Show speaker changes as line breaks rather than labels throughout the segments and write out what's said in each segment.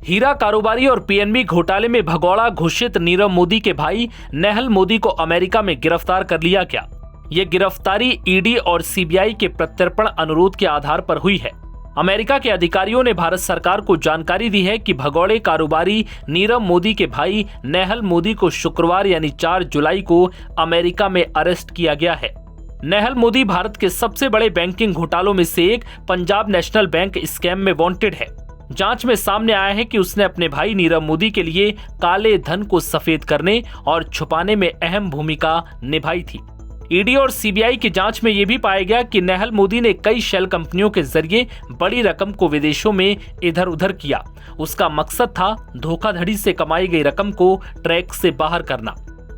हीरा कारोबारी और पीएनबी घोटाले में भगौड़ा घोषित नीरव मोदी के भाई नेहल मोदी को अमेरिका में गिरफ्तार कर लिया गया। ये गिरफ्तारी ईडी और सीबीआई के प्रत्यर्पण अनुरोध के आधार पर हुई है। अमेरिका के अधिकारियों ने भारत सरकार को जानकारी दी है कि भगौड़े कारोबारी नीरव मोदी के भाई नेहल मोदी को शुक्रवार यानी 4 जुलाई को अमेरिका में अरेस्ट किया गया है। नेहल मोदी भारत के सबसे बड़े बैंकिंग घोटालों में से एक पंजाब नेशनल बैंक स्कैम में वांटेड है। जांच में सामने आया है कि उसने अपने भाई नीरव मोदी के लिए काले धन को सफेद करने और छुपाने में अहम भूमिका निभाई थी। ईडी और सीबीआई की जांच में यह भी पाया गया कि नेहल मोदी ने कई शेल कंपनियों के जरिए बड़ी रकम को विदेशों में इधर उधर किया। उसका मकसद था धोखाधड़ी से कमाई गई रकम को ट्रैक से बाहर करना।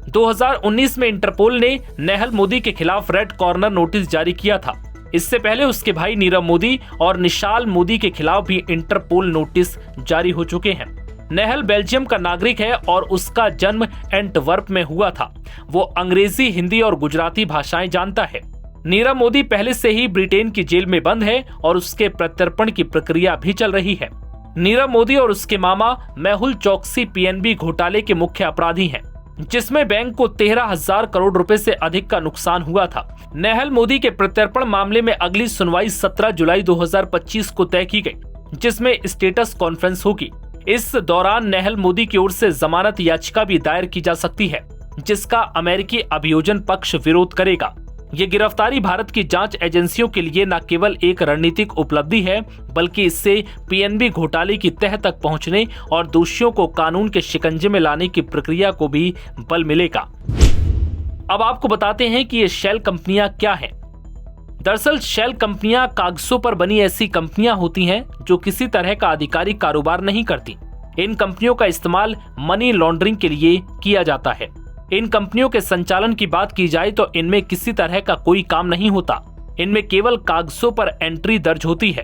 2019 में इंटरपोल ने नेहल मोदी के खिलाफ रेड कॉर्नर नोटिस जारी किया था। इससे पहले उसके भाई नीरव मोदी और निशाल मोदी के खिलाफ भी इंटरपोल नोटिस जारी हो चुके हैं। नेहल बेल्जियम का नागरिक है और उसका जन्म एंटवर्प में हुआ था। वो अंग्रेजी, हिंदी और गुजराती भाषाएं जानता है। नीरव मोदी पहले से ही ब्रिटेन की जेल में बंद है और उसके प्रत्यर्पण की प्रक्रिया भी चल रही है। नीरव मोदी और उसके मामा मेहुल चोकसी पीएनबी घोटाले के मुख्य अपराधी हैं, जिसमें बैंक को 13,000 करोड़ रुपए से अधिक का नुकसान हुआ था। नेहल मोदी के प्रत्यर्पण मामले में अगली सुनवाई 17 जुलाई 2025 को तय की गई, जिसमें स्टेटस कॉन्फ्रेंस होगी। इस दौरान नेहल मोदी की ओर से जमानत याचिका भी दायर की जा सकती है, जिसका अमेरिकी अभियोजन पक्ष विरोध करेगा। ये गिरफ्तारी भारत की जांच एजेंसियों के लिए न केवल एक रणनीतिक उपलब्धि है, बल्कि इससे पीएनबी घोटाले की तह तक पहुंचने और दोषियों को कानून के शिकंजे में लाने की प्रक्रिया को भी बल मिलेगा। अब आपको बताते हैं कि ये शेल कंपनियां क्या हैं। दरअसल शेल कंपनियां कागजों पर बनी ऐसी कंपनियां होती हैं जो किसी तरह का आधिकारिक कारोबार नहीं करती। इन कंपनियों का इस्तेमाल मनी लॉन्ड्रिंग के लिए किया जाता है। इन कंपनियों के संचालन की बात की जाए तो इनमें किसी तरह का कोई काम नहीं होता। इनमें केवल कागजों पर एंट्री दर्ज होती है।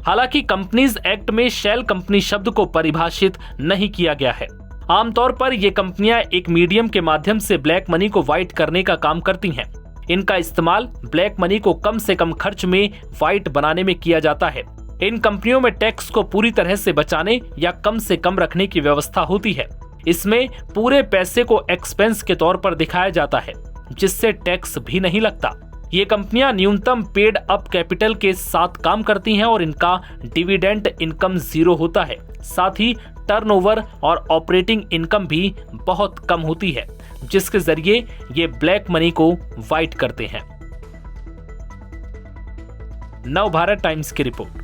हालांकि कंपनीज एक्ट में शेल कंपनी शब्द को परिभाषित नहीं किया गया है। आमतौर पर ये कंपनियां एक मीडियम के माध्यम से ब्लैक मनी को व्हाइट करने का काम करती हैं। इनका इस्तेमाल ब्लैक मनी को कम से कम खर्च में व्हाइट बनाने में किया जाता है। इन कंपनियों में टैक्स को पूरी तरह से बचाने या कम से कम रखने की व्यवस्था होती है। इसमें पूरे पैसे को एक्सपेंस के तौर पर दिखाया जाता है, जिससे टैक्स भी नहीं लगता। ये कंपनियां न्यूनतम पेड अप कैपिटल के साथ काम करती हैं और इनका डिविडेंड इनकम 0 होता है। साथ ही टर्नओवर और ऑपरेटिंग इनकम भी बहुत कम होती है, जिसके जरिए ये ब्लैक मनी को व्हाइट करते हैं। नव भारत टाइम्स की रिपोर्ट।